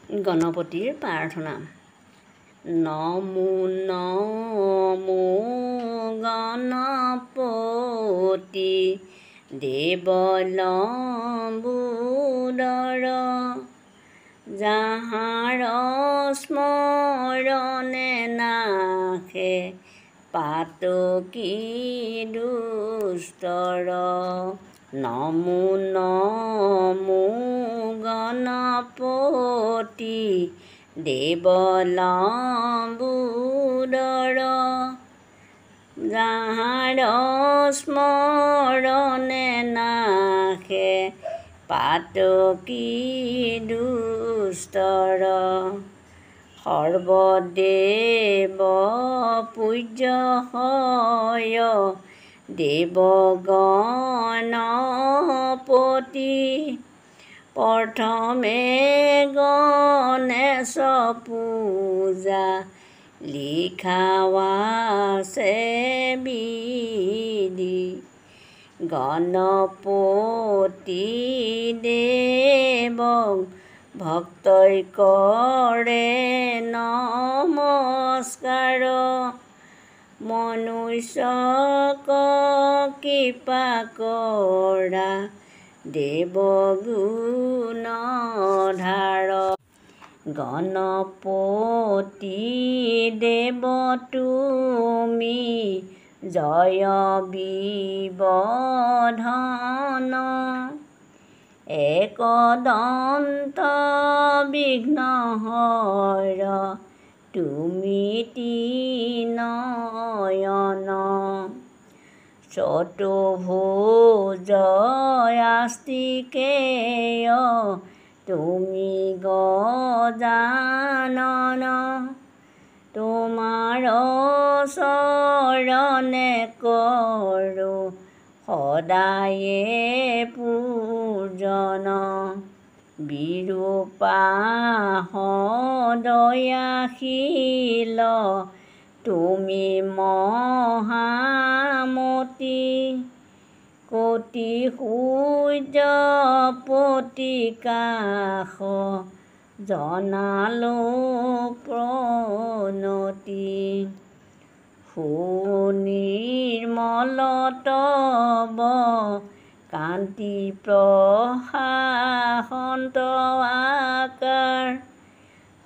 গণপতিৰ প্ৰাৰ্থনা। নমো নমো গণপতি দেৱলম্বোদৰ, যাহাৰ স্মৰণে নাশে পাতকী দুষ্টৰ। নমো নমো গণপতি দেৱলম্বোদৰ, যাহাৰ স্মৰণে নাশে পাতকী দুষ্টৰ। সৰ্বদেৱ পূজ্য দেৱগণপতি, প্ৰথমে গণেশ পূজা লিখাও আছে বিধি। গণপতি দেৱক ভক্তই কৰে নমস্কাৰ, মনুষ্যক কৃপা কৰা দেৱগুণধাৰ। গণপতি দেৱ তুমি জয় বিবৰ্ধন, একদন্ত বিঘ্নহৰ তুমি ত্ৰিনয়ন। চতুৰ্ভুজ আস্তিকেয় তুমি গজানন, তোমাৰ চৰণে কৰোঁ সদায়ে পূজন। বিৰূপা দয়াশীল তুমি মহামতি, কোটি সূৰ্য প্ৰতিকাশ জনালো প্ৰণতি। সুনিৰ্মল তব কান্তি প্ৰশান্ত আকাৰ,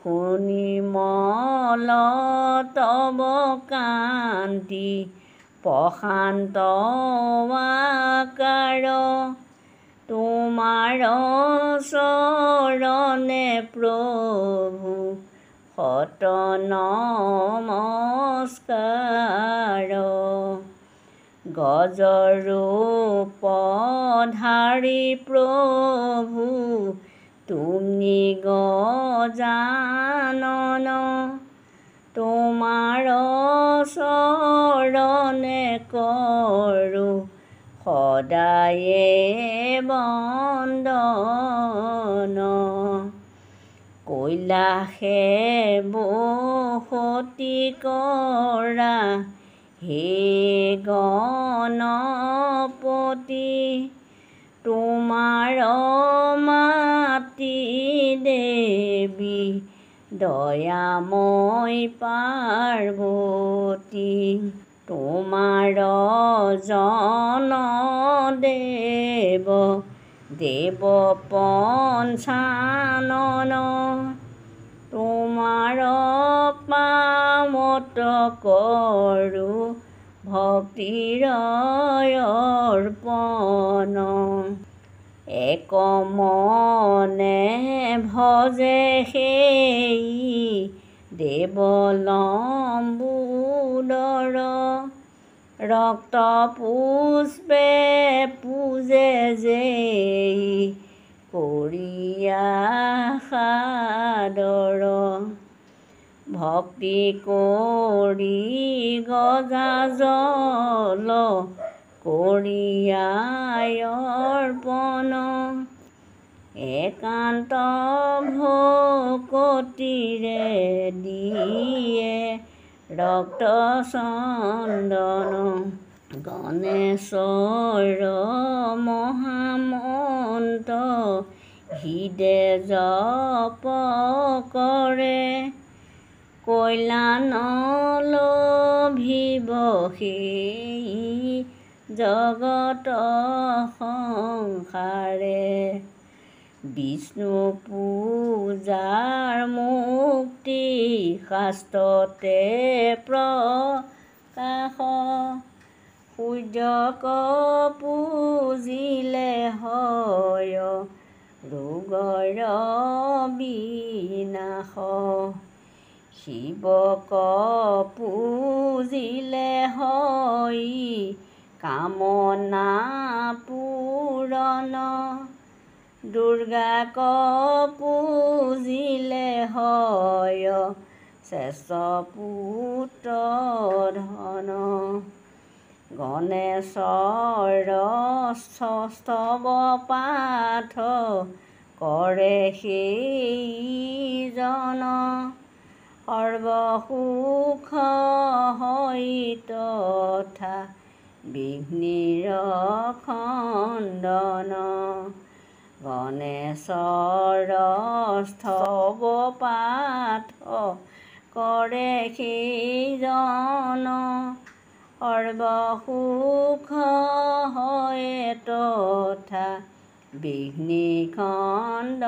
সুনিৰ্মল তব কান্তি প্ৰশান্ত আকাৰ, তোমাৰ চৰণে প্ৰভু শত নমস্কাৰ। গজৰূপধাৰী প্ৰভু তুমি গজানন, তোমাৰ চৰণে কৰোঁ সদায়ে বন্দন। কৈলাসে বসতি কৰা হে গণপতি, তোমাৰ মাতৃ দেৱী দয়াময় পাৰ্বতী, তোমাৰ জন দেৱ দেৱ পঞ্চানন, তোমাৰ পামত কৰোঁ ভক্তিৰ অৰ্পণ। এক মনে ভজে সেই দেৱলম্বোদৰ, ৰক্ত পুষ্পে পূজে যেই কৰিয়া সাদৰ। ভক্তি কৰি গজাজল কৰিয়াই অৰ্পণ, একান্ত ভকতিৰে দিয়ে ৰক্ত চন্দন। গণেশৰ মহামন্ত হৃদে জপ কৰে কল্যাণ লভিব সেই জগত সংসাৰে বিষ্ণু পূজাৰ মুক্তি শাস্ত্ৰতে প্ৰকাশ সূৰ্যক পূজিলে হয় ৰোগৰ বিনাশ শিৱক পূজিলে হয় কামনা পূৰণ দুৰ্গাক পূজিলে হয় শ্ৰেষ্ঠ পুত্ৰ ধন গণেশৰ স্তৱ পাঠ কৰে সেইজন সৰ্বসুখ হয় তথা বিঘ্নিৰ খণ্ডন গণেশৰ স্তৱ পাঠ কৰে সেইজন সৰ্বসুখ হয় তথা বিঘ্নি খণ্ডন